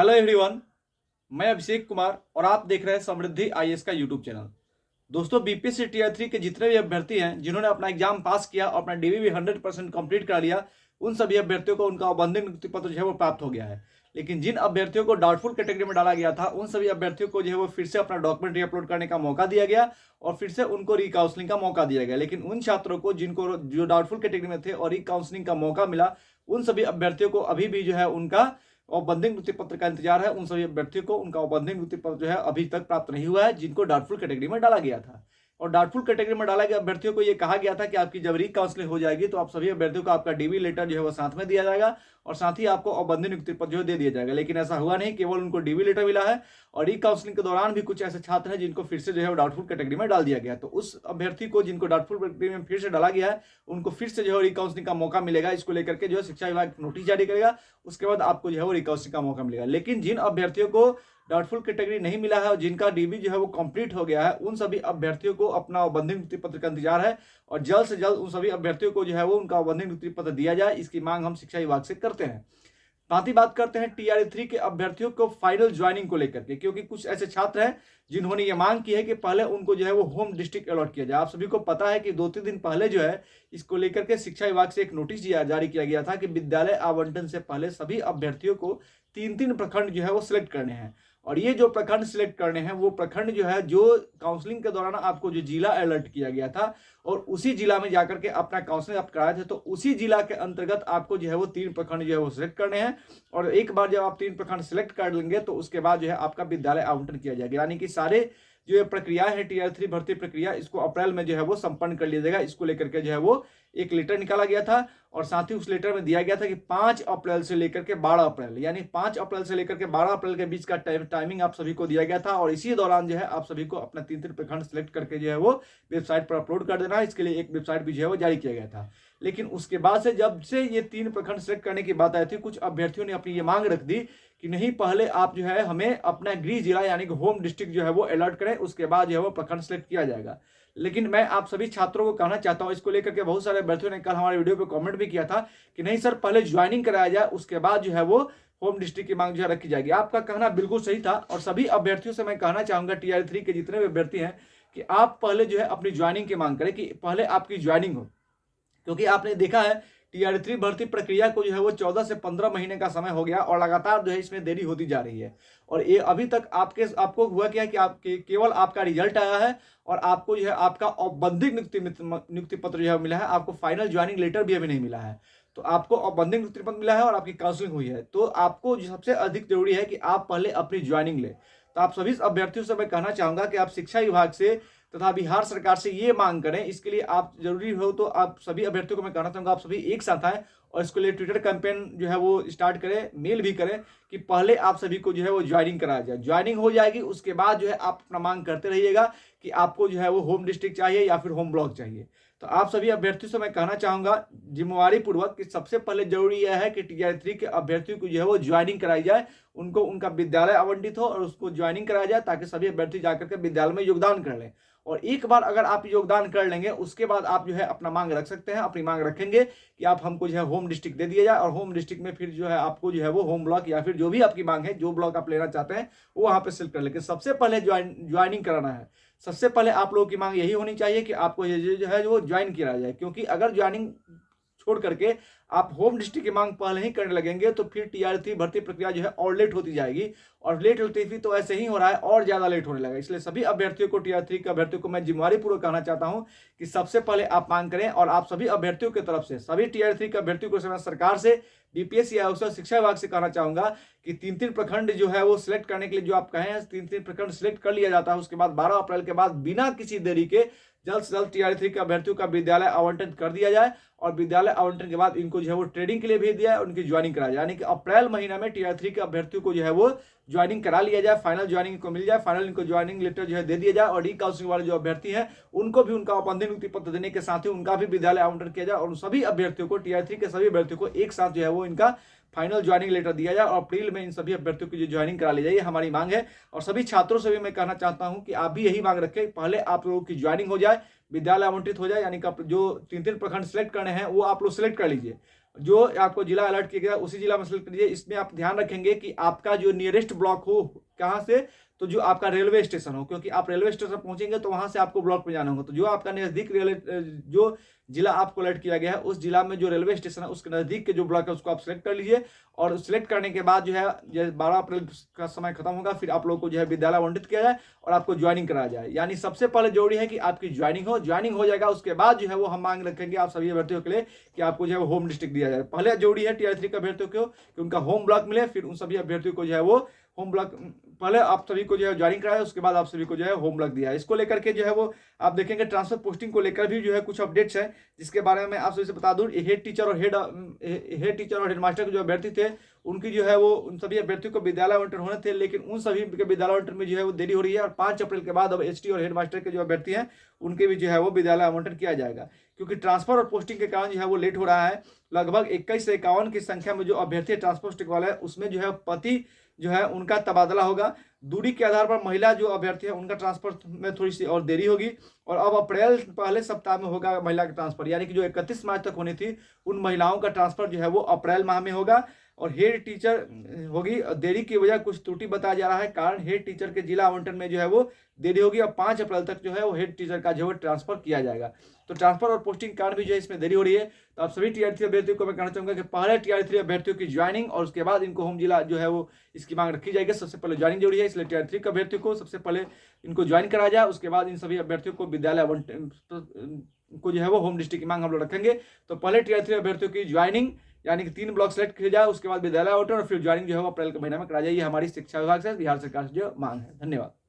Hello everyone, मैं अभिषेक कुमार और आप देख रहे हैं समृद्धि आईएएस का यूट्यूब चैनल। दोस्तों, बीपीएससी टीआर 3 के जितने भी अभ्यर्थी हैं जिन्होंने अपना एग्जाम पास किया और अपना डीवी भी 100% कंप्लीट कर लिया, उन सभी अभ्यर्थियों को उनका औपबंधिक नियुक्ति पत्र जो है वो प्राप्त हो गया है। लेकिन जिन अभ्यर्थियों को डाउटफुल कैटेगरी में डाला गया था, उन सभी अभ्यर्थियों को जो है वो फिर से अपना डॉक्यूमेंट रीअपलोड करने का मौका दिया गया और फिर से उनको रीकाउंसलिंग का मौका दिया गया। लेकिन उन छात्रों को जिनको जो डाउटफुल कैटेगरी में थे और रीकाउंसलिंग का मौका मिला, उन सभी अभ्यर्थियों को अभी भी जो है उनका औपबंधिक नियुक्ति पत्र का इंतजार है। उन सभी अभ्यर्थियों को उनका औपबंधिक नियुक्ति पत्र जो है अभी तक प्राप्त नहीं हुआ है, जिनको डाउटफुल कैटेगरी में डाला गया था। और डाउटफुल कैटेगरी में डाला गया अभ्यर्थियों को यह कहा गया था कि आपकी जब रीकाउंसलिंग हो जाएगी तो आप सभी अभ्यर्थियों को आपका डीवी लेटर जो है वो साथ में दिया जाएगा और साथ ही आपको औपबंधिक नियुक्ति पत्र जो है दे दिया जाएगा। लेकिन ऐसा हुआ नहीं, केवल उनको डीवी लेटर मिला है और रीकाउंसलिंग के दौरान भी कुछ ऐसे छात्र हैं जिनको फिर से जो है डाउटफुल कैटेगरी में डाल दिया गया। तो उस अभ्यर्थी को जिनको डाउटफुल कैटेगरी में फिर से डाला गया है, उनको फिर से जो है रीकाउंसलिंग का मौका मिलेगा। इसको लेकर के जो है शिक्षा विभाग नोटिस जारी करेगा, उसके बाद आपको जो है वो रीकाउंसलिंग का मौका मिलेगा। लेकिन जिन अभ्यर्थियों को डाउटफुल कैटेगरी नहीं मिला है और जिनका डीबी जो है वो कंप्लीट हो गया है, उन सभी अभ्यर्थियों को अपना औपबंधिक नियुक्ति पत्र का इंतजार है और जल्द से जल्द उन सभी अभ्यर्थियों को जो है वो उनका औपबंधिक नियुक्ति पत्र दिया जाए, इसकी मांग हम शिक्षा विभाग से करते हैं। साथ ही बात करते हैं टीआरई 3 के अभ्यर्थियों को फाइनल ज्वाइनिंग को लेकर के, क्योंकि कुछ ऐसे छात्र हैं जिन्होंने ये मांग की है कि पहले उनको जो है वो होम डिस्ट्रिक्ट अलॉट किया जाए। आप सभी को पता है कि 2-3 दिन पहले जो है इसको लेकर के शिक्षा विभाग से एक नोटिस जारी किया गया था कि विद्यालय आवंटन से पहले सभी अभ्यर्थियों को 3-3 प्रखंड जो है वो सिलेक्ट करने हैं और ये जो प्रखंड सिलेक्ट करने हैं वो प्रखंड जो है जो काउंसलिंग के दौरान आपको जो जिला अलर्ट किया गया था और उसी जिला में जाकर के अपना काउंसलिंग आप कराए थे, तो उसी जिला के अंतर्गत आपको जो है वो 3 प्रखंड जो है वो सिलेक्ट करने हैं और एक बार जब आप 3 प्रखंड सिलेक्ट कर लेंगे तो उसके बाद जो है आपका विद्यालय आवंटन किया जाएगा। यानी कि सारे जो ये प्रक्रिया है टीआर 3 भर्ती प्रक्रिया, इसको अप्रैल में जो है वो संपन्न कर लिया जाएगा। इसको लेकर के जो है वो एक लेटर निकाला गया था और साथ ही उस लेटर में दिया गया था कि 5 अप्रैल से लेकर के 12 अप्रैल, यानी 5 अप्रैल से लेकर के 12 अप्रैल के बीच का टाइमिंग आप सभी को दिया गया था और इसी दौरान जो है आप सभी को अपना 3-3 प्रखंड सिलेक्ट करके जो है वो वेबसाइट पर अपलोड कर देना है। इसके लिए एक वेबसाइट भी जो है वो जारी किया गया था। लेकिन उसके बाद से जब से ये 3 प्रखंड सिलेक्ट करने की बात आई थी, कुछ अभ्यर्थियों ने अपनी ये मांग रख दी कि नहीं, पहले आप जो है हमें अपना गृह जिला यानी कि होम डिस्ट्रिक्ट जो है वो अलर्ट करें, उसके बाद जो है वो प्रखंड सिलेक्ट किया जाएगा। लेकिन मैं आप सभी छात्रों को कहना चाहता हूं, इसको लेकर के बहुत सारे अभ्यर्थियों ने कल हमारे वीडियो पे कमेंट भी किया था कि नहीं सर, पहले ज्वाइनिंग कराया जाए, उसके बाद जो है वो होम डिस्ट्रिक्ट की मांग जो है रखी जाएगी। आपका कहना बिल्कुल सही था और सभी अभ्यर्थियों से मैं कहना चाहूंगा, टीआर 3 के जितने भी अभ्यर्थी हैं, कि आप पहले जो है अपनी ज्वाइनिंग की मांग करें, कि पहले आपकी ज्वाइनिंग हो। क्योंकि आपने देखा है टीआर 3 भर्ती प्रक्रिया को जो है वो 14 से 15 महीने का समय हो गया और लगातार जो है इसमें देरी होती जा रही है। और ये अभी तक आपको हुआ क्या है कि आपके केवल आपका रिजल्ट आया है और आपको जो है आपका औपबंधिक नियुक्ति पत्र जो है मिला है, आपको फाइनल ज्वाइनिंग लेटर भी अभी नहीं मिला है। तो आपको औपबंधिक नियुक्ति पत्र मिला है और आपकी काउंसलिंग हुई है, तो आपको सबसे अधिक जरूरी है कि आप पहले अपनी ज्वाइनिंग ले। तो आप सभी अभ्यर्थियों से मैं कहना चाहूंगा कि आप शिक्षा विभाग से तथा बिहार सरकार से ये मांग करें। इसके लिए आप जरूरी हो तो आप सभी अभ्यर्थियों को मैं कहना चाहूंगा, आप सभी एक साथ आए और इसके लिए ट्विटर कैंपेन जो है वो स्टार्ट करें, मेल भी करें कि पहले आप सभी को जो है वो ज्वाइनिंग कराया जाए। ज्वाइनिंग हो जाएगी, उसके बाद जो है आप अपना मांग करते रहिएगा कि आपको जो है वो होम डिस्ट्रिक्ट चाहिए या फिर होम ब्लॉक चाहिए। तो आप सभी अभ्यर्थियों से मैं कहना चाहूंगा जिम्मेवारी पूर्वक कि सबसे पहले जरूरी यह है कि टीआर 3 के अभ्यर्थियों को जो है वो ज्वाइनिंग कराई जाए, उनको उनका विद्यालय आवंटित हो और उसको ज्वाइनिंग कराया जाए ताकि सभी अभ्यर्थी जाकर के विद्यालय में योगदान कर लें। और एक बार अगर आप योगदान कर लेंगे, उसके बाद आप जो है अपना मांग रख सकते हैं, अपनी मांग रखेंगे कि आप हमको जो है होम डिस्ट्रिक्ट दे दिया जाए और होम डिस्ट्रिक्ट में फिर जो है आपको जो है वो होम ब्लॉक या फिर जो भी आपकी मांग है, जो ब्लॉक आप लेना चाहते हैं वो वहां पे सिलेक्ट कर। लेकिन सबसे पहले ज्वाइनिंग कराना है। सबसे पहले आप लोगों की मांग यही होनी चाहिए कि आपको ये जो है वो ज्वाइन किया जाए, क्योंकि अगर ज्वाइनिंग छोड़ करके आप होम डिस्ट्रिक्ट की मांग पहले ही करने लगेंगे तो फिर टीआर 3 भर्ती प्रक्रिया जो है और लेट होती जाएगी और लेट होती थी तो ऐसे ही हो रहा है और ज्यादा लेट होने लगा। इसलिए सभी अभ्यर्थियों को, टीआर 3 के अभ्यर्थियों को मैं जिम्मेवारी पूर्वक कहना चाहता हूं कि सबसे पहले आप मांग करें। और आप सभी अभ्यर्थियों की तरफ से, सभी टीआर 3 के अभ्यर्थियों को सरकार से, बीपीएससी आयोग से, शिक्षा विभाग से कहना चाहूंगा कि 3-3 प्रखंड जो है वो सिलेक्ट करने के लिए जो आप कहें 3-3 प्रखंड सिलेक्ट कर लिया जाता है। उसके बाद 12 अप्रैल के बाद बिना किसी देरी के जल्द से जल्द टीआर 3 के अभ्यर्थियों का विद्यालय आवंटन कर दिया जाए और विद्यालय आवंटन के बाद इनको जो है वो ट्रेनिंग के लिए भेज दिया है, उनकी ज्वाइनिंग कराया जाए। यानी कि अप्रैल महीना में टीआर 3 के अभ्यर्थियों को जो है वो ज्वाइनिंग करा लिया जाए, फाइनल ज्वाइनिंग को मिल जाए, फाइनल इनको ज्वाइनिंग लेटर जो है दे दिया जाए और रीकाउंसलिंग वाले जो अभ्यर्थी हैं उनको भी उनका औपबंधिक नियुक्ति पत्र देने के साथ ही उनका भी विद्यालय आवंटन किया जाए और सभी अभ्यर्थियों को, टीआर 3 के सभी अभ्यर्थियों को एक साथ जो है वो इनका फाइनल ज्वाइनिंग लेटर दिया जाए और अप्रैल में इन सभी अभ्यर्थियों की जो ज्वाइनिंग करा ली जाए, ये हमारी मांग है। और सभी छात्रों से भी मैं कहना चाहता हूं कि आप भी यही मांग रखें, पहले आप लोगों की ज्वाइनिंग हो जाए, विद्यालय आवंटित हो जाए, यानी कि जो 3-3 प्रखंड सिलेक्ट करने हैं वो आप लोग सिलेक्ट कर लीजिए। जो आपको जिला अलर्ट किया गया उसी जिला में सेलेक्ट कीजिए। इसमें आप ध्यान रखेंगे कि आपका जो नियरेस्ट ब्लॉक हो कहाँ से, तो जो आपका रेलवे स्टेशन हो, क्योंकि आप रेलवे स्टेशन पहुंचेंगे तो वहां से आपको ब्लॉक पे जाना होगा। तो जो आपका नजदीक जो जिला आपको अलर्ट किया गया है उस जिला में जो रेलवे स्टेशन है उसके नजदीक के जो ब्लॉक है उसको आप सिलेक्ट कर लीजिए। और सिलेक्ट करने के बाद जो है 12 अप्रैल का समय खत्म होगा, फिर आप लोग को जो है विद्यालय आवंटित किया जाए और आपको ज्वाइनिंग कराया जाए। यानी सबसे पहले जरूरी है कि आपकी ज्वाइनिंग हो जाएगा, उसके बाद जो है वो हम मांग रखेंगे आप सभी अभ्यर्थियों के लिए कि आपको जो है होम डिस्ट्रिक्ट दिया जाए। पहले जरूरी है टीआर 3 के अभ्यर्थियों को कि उनका होम ब्लॉक मिले, फिर उन सभी अभ्यर्थियों को जो है वो होम ब्लॉक, पहले आप सभी को जो है ज्वाइनिंग कराया, उसके बाद आप सभी को जो है होम ब्लॉक दिया है। इसको लेकर के जो है वो आप देखेंगे ट्रांसफर पोस्टिंग को लेकर भी जो है कुछ अपडेट्स हैं, जिसके बारे में आप सभी से बता दूं। हेड टीचर और हेड मास्टर के जो अभ्यर्थी थे उनकी जो है वो उन सभी अभ्यर्थियों को विद्यालय आवंटन होने थे, लेकिन उन सभी के विद्यालय आवंटन में जो है वो देरी हो रही है। और 5 अप्रैल के बाद अब एसटी और हेड मास्टर के जो अभ्यर्थी हैं उनके भी जो है वो विद्यालय आवंटन किया जाएगा, क्योंकि ट्रांसफर और पोस्टिंग के कारण जो है वो लेट हो रहा है। लगभग 21 से 51 की संख्या में जो अभ्यर्थी ट्रांसफर पोस्टिंग वाले हैं उसमें जो है पति जो है उनका तबादला होगा। दूरी के आधार पर महिला जो अभ्यर्थी है उनका ट्रांसफर में थोड़ी सी और देरी होगी, और अब अप्रैल पहले सप्ताह में होगा महिला का ट्रांसफर, यानी कि जो 31 मार्च तक होनी थी उन महिलाओं का ट्रांसफर जो है वो अप्रैल माह में होगा। और हेड टीचर होगी, देरी की वजह कुछ त्रुटि बताया जा रहा है, कारण हेड टीचर के जिला आवंटन में जो है वो देरी होगी। और 5 अप्रैल तक जो है वो हेड टीचर का जो है ट्रांसफर किया जाएगा। तो ट्रांसफर और पोस्टिंग कारण भी जो है इसमें देरी हो रही है। तो आप सभी टीआर 3 अभ्यर्थियों को मैं कहना चाहूंगा कि पहले टीआर 3 अभ्यर्थियों की ज्वाइनिंग और उसके बाद इनको होम जिला जो है वो इसकी मांग रखी जाएगी। सबसे पहले ज्वाइनिंग जरूरी है, इसलिए टीआर 3 के अभ्यर्थियों को सबसे पहले इनको ज्वाइन कराया जाए, उसके बाद इन सभी अभ्यर्थियों को विद्यालय आवंटन को जो है वो होम डिस्ट्रिक्ट की मांग हम लोग रखेंगे। तो पहले टीआर 3 अभ्यर्थियों की ज्वाइनिंग यानी कि 3 ब्लॉक सेलेक्ट किया जाए, उसके बाद विद्यालय आवंटन और फिर ज्वाइनिंग जो है वो अप्रैल के महीने में कराया जाए। ये हमारी शिक्षा विभाग से, बिहार सरकार से जो मांग है। धन्यवाद।